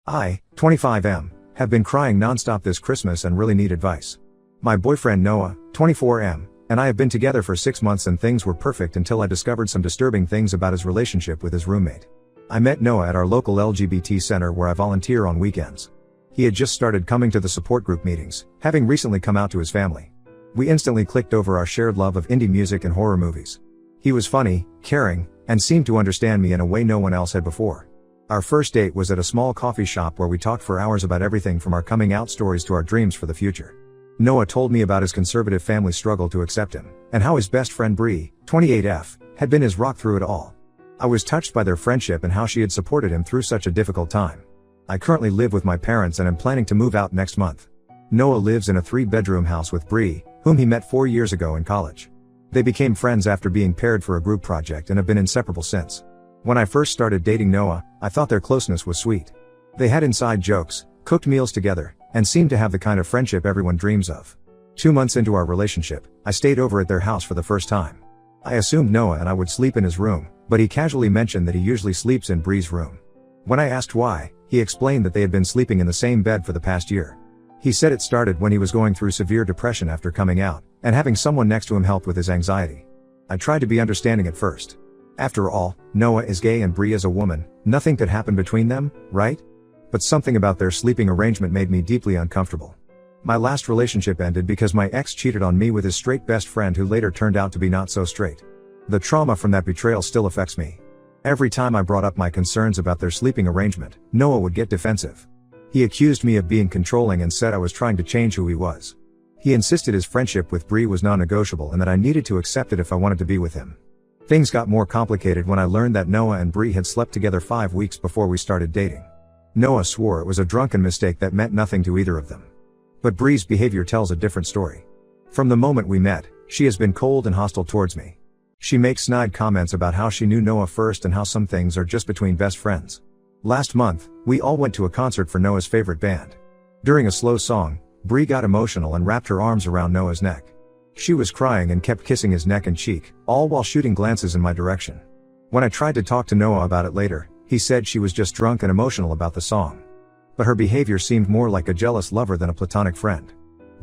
I, 25M, have been crying nonstop this Christmas and really need advice. My boyfriend Noah, 24M, and I have been together for 6 months and things were perfect until I discovered some disturbing things about his relationship with his roommate. I met Noah at our local LGBT center where I volunteer on weekends. He had just started coming to the support group meetings, having recently come out to his family. We instantly clicked over our shared love of indie music and horror movies. He was funny, caring, and seemed to understand me in a way no one else had before. Our first date was at a small coffee shop where we talked for hours about everything from our coming out stories to our dreams for the future. Noah told me about his conservative family struggle to accept him, and how his best friend Bree, 28F, had been his rock through it all. I was touched by their friendship and how she had supported him through such a difficult time. I currently live with my parents and am planning to move out next month. Noah lives in a 3-bedroom house with Bree, whom he met 4 years ago in college. They became friends after being paired for a group project and have been inseparable since. When I first started dating Noah, I thought their closeness was sweet. They had inside jokes, cooked meals together, and seemed to have the kind of friendship everyone dreams of. 2 months into our relationship, I stayed over at their house for the first time. I assumed Noah and I would sleep in his room, but he casually mentioned that he usually sleeps in Bree's room. When I asked why, he explained that they had been sleeping in the same bed for the past year. He said it started when he was going through severe depression after coming out, and having someone next to him helped with his anxiety. I tried to be understanding at first. After all, Noah is gay and Bree is a woman, nothing could happen between them, right? But something about their sleeping arrangement made me deeply uncomfortable. My last relationship ended because my ex cheated on me with his straight best friend who later turned out to be not so straight. The trauma from that betrayal still affects me. Every time I brought up my concerns about their sleeping arrangement, Noah would get defensive. He accused me of being controlling and said I was trying to change who he was. He insisted his friendship with Bree was non-negotiable and that I needed to accept it if I wanted to be with him. Things got more complicated when I learned that Noah and Bree had slept together 5 weeks before we started dating. Noah swore it was a drunken mistake that meant nothing to either of them. But Bree's behavior tells a different story. From the moment we met, she has been cold and hostile towards me. She makes snide comments about how she knew Noah first and how some things are just between best friends. Last month, we all went to a concert for Noah's favorite band. During a slow song, Bree got emotional and wrapped her arms around Noah's neck. She was crying and kept kissing his neck and cheek, all while shooting glances in my direction. When I tried to talk to Noah about it later, he said she was just drunk and emotional about the song. But her behavior seemed more like a jealous lover than a platonic friend.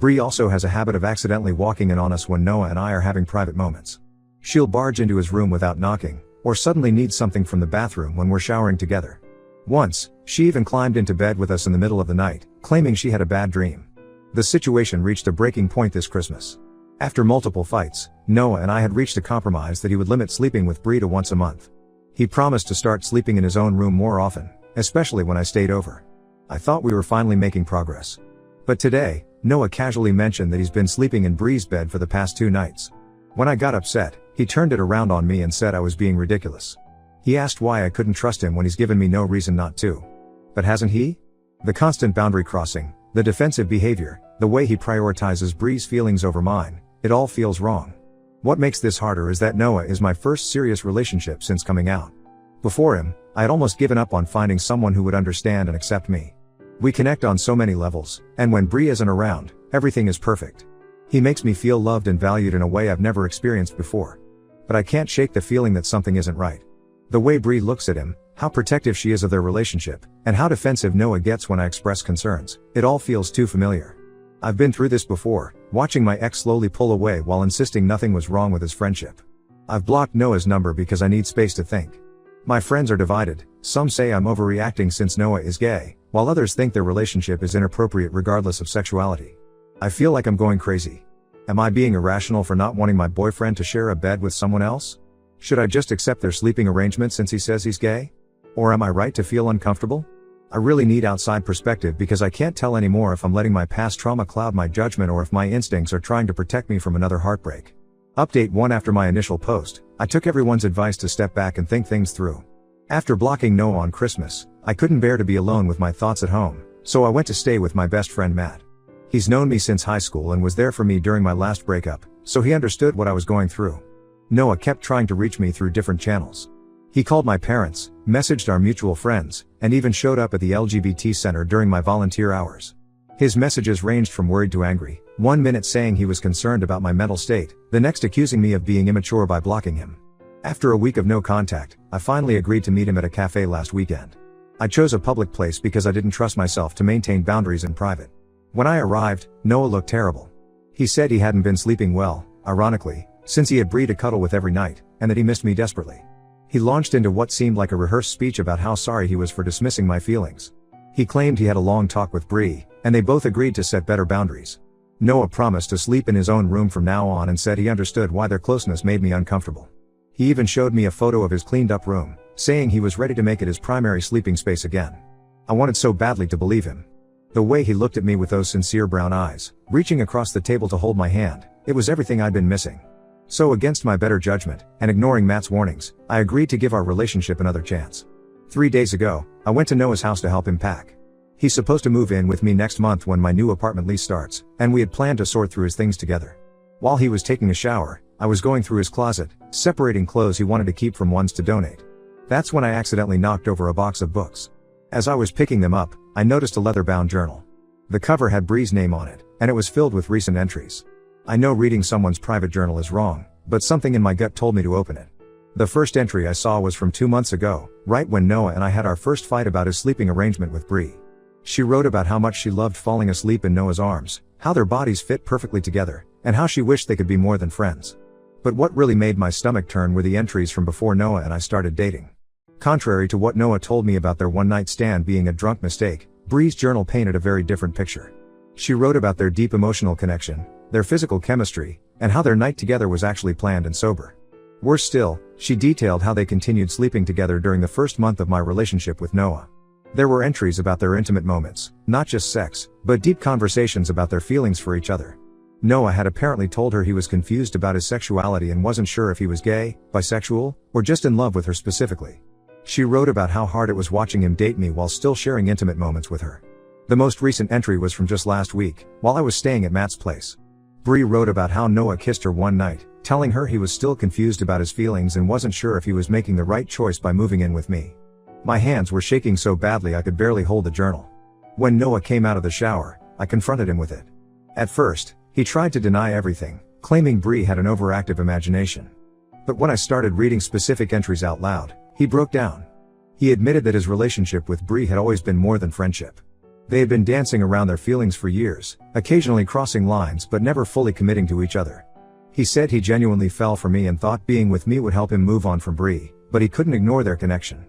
Bree also has a habit of accidentally walking in on us when Noah and I are having private moments. She'll barge into his room without knocking, or suddenly need something from the bathroom when we're showering together. Once, she even climbed into bed with us in the middle of the night, claiming she had a bad dream. The situation reached a breaking point this Christmas. After multiple fights, Noah and I had reached a compromise that he would limit sleeping with Bree to once a month. He promised to start sleeping in his own room more often, especially when I stayed over. I thought we were finally making progress. But today, Noah casually mentioned that he's been sleeping in Bree's bed for the past 2 nights. When I got upset, he turned it around on me and said I was being ridiculous. He asked why I couldn't trust him when he's given me no reason not to. But hasn't he? The constant boundary crossing, the defensive behavior, the way he prioritizes Bree's feelings over mine, it all feels wrong. What makes this harder is that Noah is my first serious relationship since coming out. Before him, I had almost given up on finding someone who would understand and accept me. We connect on so many levels, and when Bree isn't around, everything is perfect. He makes me feel loved and valued in a way I've never experienced before. But I can't shake the feeling that something isn't right. The way Bree looks at him, how protective she is of their relationship, and how defensive Noah gets when I express concerns, it all feels too familiar. I've been through this before, watching my ex slowly pull away while insisting nothing was wrong with his friendship. I've blocked Noah's number because I need space to think. My friends are divided, some say I'm overreacting since Noah is gay, while others think their relationship is inappropriate regardless of sexuality. I feel like I'm going crazy. Am I being irrational for not wanting my boyfriend to share a bed with someone else? Should I just accept their sleeping arrangement since he says he's gay? Or am I right to feel uncomfortable? I really need outside perspective because I can't tell anymore if I'm letting my past trauma cloud my judgment or if my instincts are trying to protect me from another heartbreak. Update 1: After my initial post, I took everyone's advice to step back and think things through. After blocking Noah on Christmas, I couldn't bear to be alone with my thoughts at home, so I went to stay with my best friend Matt. He's known me since high school and was there for me during my last breakup, so he understood what I was going through. Noah kept trying to reach me through different channels. He called my parents, messaged our mutual friends, and even showed up at the LGBT center during my volunteer hours. His messages ranged from worried to angry, 1 minute saying he was concerned about my mental state, the next accusing me of being immature by blocking him. After a week of no contact, I finally agreed to meet him at a cafe last weekend. I chose a public place because I didn't trust myself to maintain boundaries in private. When I arrived, Noah looked terrible. He said he hadn't been sleeping well, ironically, since he had Bree to cuddle with every night, and that he missed me desperately. He launched into what seemed like a rehearsed speech about how sorry he was for dismissing my feelings. He claimed he had a long talk with Bree, and they both agreed to set better boundaries. Noah promised to sleep in his own room from now on and said he understood why their closeness made me uncomfortable. He even showed me a photo of his cleaned up room, saying he was ready to make it his primary sleeping space again. I wanted so badly to believe him. The way he looked at me with those sincere brown eyes, reaching across the table to hold my hand, it was everything I'd been missing. So against my better judgment, and ignoring Matt's warnings, I agreed to give our relationship another chance. 3 days ago, I went to Noah's house to help him pack. He's supposed to move in with me next month when my new apartment lease starts, and we had planned to sort through his things together. While he was taking a shower, I was going through his closet, separating clothes he wanted to keep from ones to donate. That's when I accidentally knocked over a box of books. As I was picking them up, I noticed a leather-bound journal. The cover had Bree's name on it, and it was filled with recent entries. I know reading someone's private journal is wrong, but something in my gut told me to open it. The first entry I saw was from 2 months ago, right when Noah and I had our first fight about his sleeping arrangement with Bree. She wrote about how much she loved falling asleep in Noah's arms, how their bodies fit perfectly together, and how she wished they could be more than friends. But what really made my stomach turn were the entries from before Noah and I started dating. Contrary to what Noah told me about their one-night stand being a drunk mistake, Bree's journal painted a very different picture. She wrote about their deep emotional connection, their physical chemistry, and how their night together was actually planned and sober. Worse still, she detailed how they continued sleeping together during the first month of my relationship with Noah. There were entries about their intimate moments, not just sex, but deep conversations about their feelings for each other. Noah had apparently told her he was confused about his sexuality and wasn't sure if he was gay, bisexual, or just in love with her specifically. She wrote about how hard it was watching him date me while still sharing intimate moments with her. The most recent entry was from just last week, while I was staying at Matt's place. Bree wrote about how Noah kissed her one night, telling her he was still confused about his feelings and wasn't sure if he was making the right choice by moving in with me. My hands were shaking so badly I could barely hold the journal. When Noah came out of the shower, I confronted him with it. At first, he tried to deny everything, claiming Bree had an overactive imagination. But when I started reading specific entries out loud, he broke down. He admitted that his relationship with Bree had always been more than friendship. They had been dancing around their feelings for years, occasionally crossing lines but never fully committing to each other. He said he genuinely fell for me and thought being with me would help him move on from Bree, but he couldn't ignore their connection.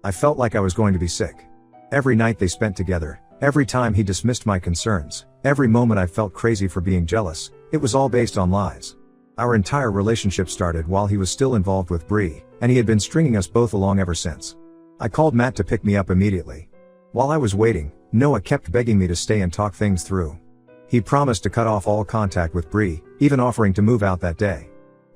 I felt like I was going to be sick. Every night they spent together, every time he dismissed my concerns, every moment I felt crazy for being jealous, it was all based on lies. Our entire relationship started while he was still involved with Bree, and he had been stringing us both along ever since. I called Matt to pick me up immediately. While I was waiting, Noah kept begging me to stay and talk things through. He promised to cut off all contact with Bree, even offering to move out that day.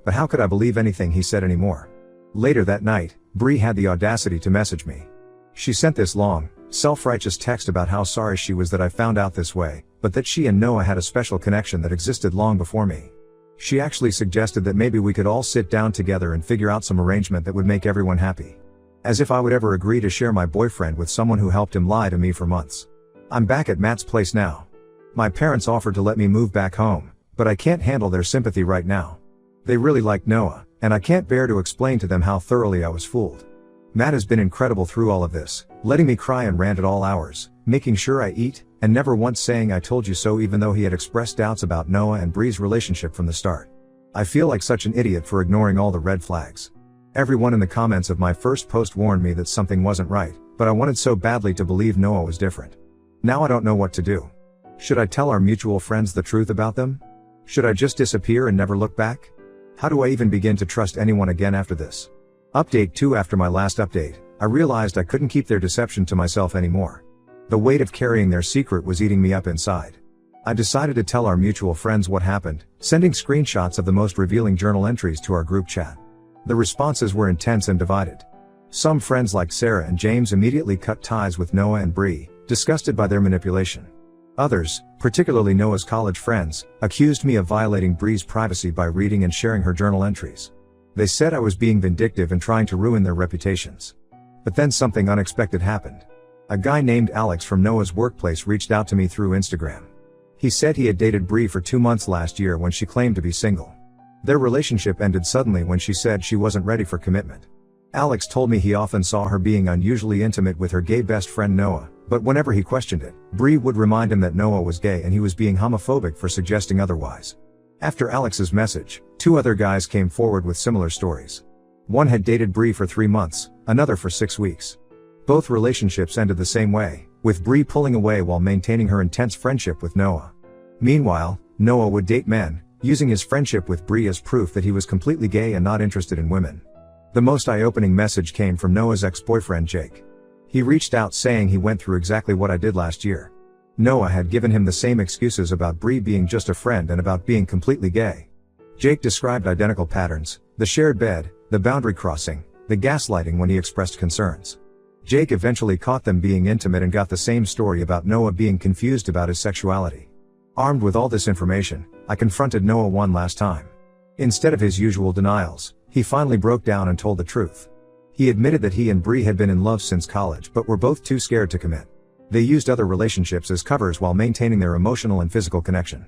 But how could I believe anything he said anymore? Later that night, Bree had the audacity to message me. She sent this long, self-righteous text about how sorry she was that I found out this way, but that she and Noah had a special connection that existed long before me. She actually suggested that maybe we could all sit down together and figure out some arrangement that would make everyone happy. As if I would ever agree to share my boyfriend with someone who helped him lie to me for months. I'm back at Matt's place now. My parents offered to let me move back home, but I can't handle their sympathy right now. They really like Noah, and I can't bear to explain to them how thoroughly I was fooled. Matt has been incredible through all of this, letting me cry and rant at all hours, making sure I eat, and never once saying I told you so even though he had expressed doubts about Noah and Bree's relationship from the start. I feel like such an idiot for ignoring all the red flags. Everyone in the comments of my first post warned me that something wasn't right, but I wanted so badly to believe Noah was different. Now I don't know what to do. Should I tell our mutual friends the truth about them? Should I just disappear and never look back? How do I even begin to trust anyone again after this? Update 2. After my last update, I realized I couldn't keep their deception to myself anymore. The weight of carrying their secret was eating me up inside. I decided to tell our mutual friends what happened, sending screenshots of the most revealing journal entries to our group chat. The responses were intense and divided. Some friends like Sarah and James immediately cut ties with Noah and Bree, disgusted by their manipulation. Others, particularly Noah's college friends, accused me of violating Bree's privacy by reading and sharing her journal entries. They said I was being vindictive and trying to ruin their reputations. But then something unexpected happened. A guy named Alex from Noah's workplace reached out to me through Instagram. He said he had dated Bree for 2 months last year when she claimed to be single. Their relationship ended suddenly when she said she wasn't ready for commitment. Alex told me he often saw her being unusually intimate with her gay best friend Noah, but whenever he questioned it, Bree would remind him that Noah was gay and he was being homophobic for suggesting otherwise. After Alex's message, 2 other guys came forward with similar stories. One had dated Bree for 3 months, another for 6 weeks. Both relationships ended the same way, with Bree pulling away while maintaining her intense friendship with Noah. Meanwhile, Noah would date men, using his friendship with Bree as proof that he was completely gay and not interested in women. The most eye-opening message came from Noah's ex-boyfriend Jake. He reached out saying he went through exactly what I did last year. Noah had given him the same excuses about Bree being just a friend and about being completely gay. Jake described identical patterns: the shared bed, the boundary crossing, the gaslighting when he expressed concerns. Jake eventually caught them being intimate and got the same story about Noah being confused about his sexuality. Armed with all this information, I confronted Noah one last time. Instead of his usual denials, he finally broke down and told the truth. He admitted that he and Bree had been in love since college but were both too scared to commit. They used other relationships as covers while maintaining their emotional and physical connection.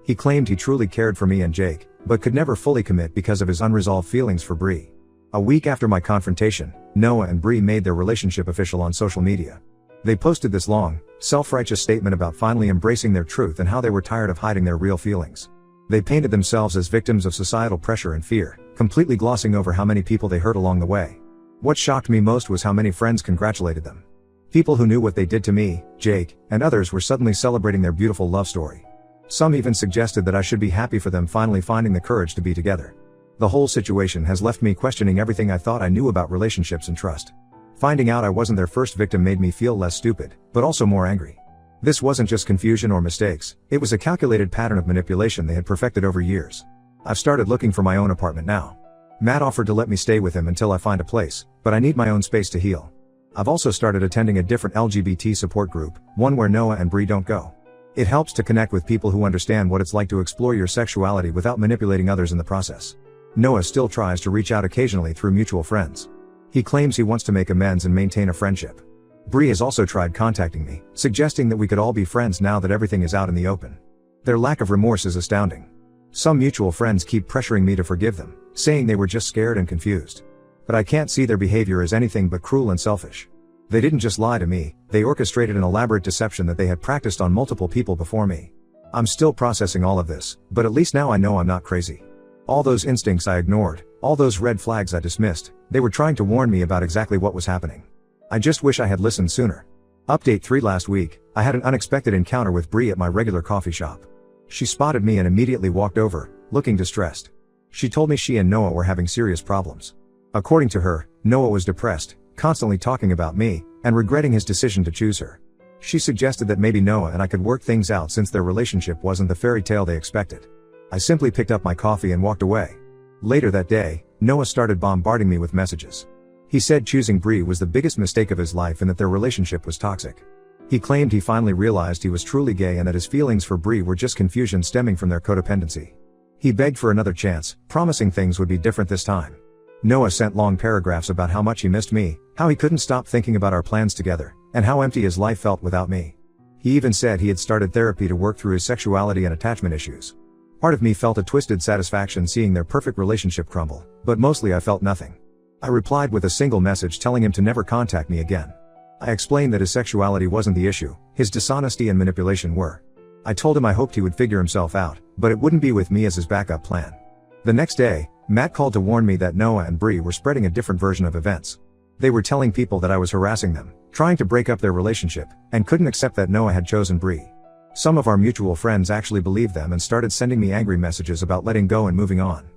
He claimed he truly cared for me and Jake, but could never fully commit because of his unresolved feelings for Bree. A week after my confrontation, Noah and Bree made their relationship official on social media. They posted this long, self-righteous statement about finally embracing their truth and how they were tired of hiding their real feelings. They painted themselves as victims of societal pressure and fear, completely glossing over how many people they hurt along the way. What shocked me most was how many friends congratulated them. People who knew what they did to me, Jake, and others were suddenly celebrating their beautiful love story. Some even suggested that I should be happy for them finally finding the courage to be together. The whole situation has left me questioning everything I thought I knew about relationships and trust. Finding out I wasn't their first victim made me feel less stupid, but also more angry. This wasn't just confusion or mistakes, it was a calculated pattern of manipulation they had perfected over years. I've started looking for my own apartment now. Matt offered to let me stay with him until I find a place, but I need my own space to heal. I've also started attending a different LGBT support group, one where Noah and Bree don't go. It helps to connect with people who understand what it's like to explore your sexuality without manipulating others in the process. Noah still tries to reach out occasionally through mutual friends. He claims he wants to make amends and maintain a friendship. Bree has also tried contacting me, suggesting that we could all be friends now that everything is out in the open. Their lack of remorse is astounding. Some mutual friends keep pressuring me to forgive them, saying they were just scared and confused. But I can't see their behavior as anything but cruel and selfish. They didn't just lie to me, they orchestrated an elaborate deception that they had practiced on multiple people before me. I'm still processing all of this, but at least now I know I'm not crazy. All those instincts I ignored, all those red flags I dismissed, they were trying to warn me about exactly what was happening. I just wish I had listened sooner. Update 3: Last week, I had an unexpected encounter with Bree at my regular coffee shop. She spotted me and immediately walked over, looking distressed. She told me she and Noah were having serious problems. According to her, Noah was depressed, constantly talking about me, and regretting his decision to choose her. She suggested that maybe Noah and I could work things out since their relationship wasn't the fairy tale they expected. I simply picked up my coffee and walked away. Later that day, Noah started bombarding me with messages. He said choosing Bree was the biggest mistake of his life and that their relationship was toxic. He claimed he finally realized he was truly gay and that his feelings for Bree were just confusion stemming from their codependency. He begged for another chance, promising things would be different this time. Noah sent long paragraphs about how much he missed me, how he couldn't stop thinking about our plans together, and how empty his life felt without me. He even said he had started therapy to work through his sexuality and attachment issues. Part of me felt a twisted satisfaction seeing their perfect relationship crumble, but mostly I felt nothing. I replied with a single message telling him to never contact me again. I explained that his sexuality wasn't the issue, his dishonesty and manipulation were. I told him I hoped he would figure himself out, but it wouldn't be with me as his backup plan. The next day, Matt called to warn me that Noah and Bree were spreading a different version of events. They were telling people that I was harassing them, trying to break up their relationship, and couldn't accept that Noah had chosen Bree. Some of our mutual friends actually believed them and started sending me angry messages about letting go and moving on.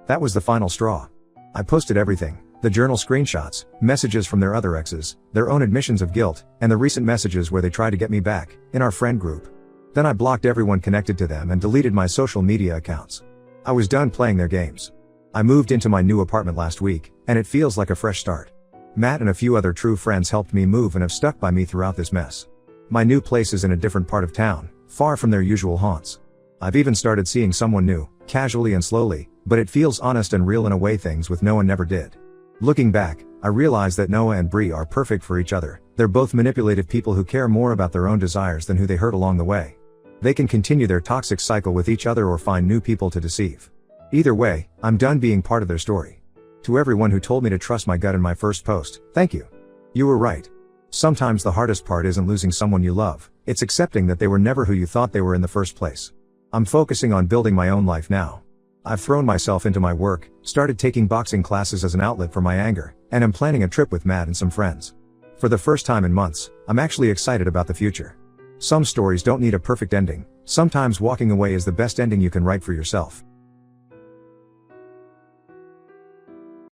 That was the final straw. I posted everything: the journal screenshots, messages from their other exes, their own admissions of guilt, and the recent messages where they tried to get me back, in our friend group. Then I blocked everyone connected to them and deleted my social media accounts. I was done playing their games. I moved into my new apartment last week, and it feels like a fresh start. Matt and a few other true friends helped me move and have stuck by me throughout this mess. My new place is in a different part of town, far from their usual haunts. I've even started seeing someone new, casually and slowly, but it feels honest and real in a way things with Noah never did. Looking back, I realize that Noah and Bree are perfect for each other. They're both manipulative people who care more about their own desires than who they hurt along the way. They can continue their toxic cycle with each other or find new people to deceive. Either way, I'm done being part of their story. To everyone who told me to trust my gut in my first post, thank you. You were right. Sometimes the hardest part isn't losing someone you love, it's accepting that they were never who you thought they were in the first place. I'm focusing on building my own life now. I've thrown myself into my work, started taking boxing classes as an outlet for my anger, and am planning a trip with Matt and some friends. For the first time in months, I'm actually excited about the future. Some stories don't need a perfect ending, sometimes walking away is the best ending you can write for yourself.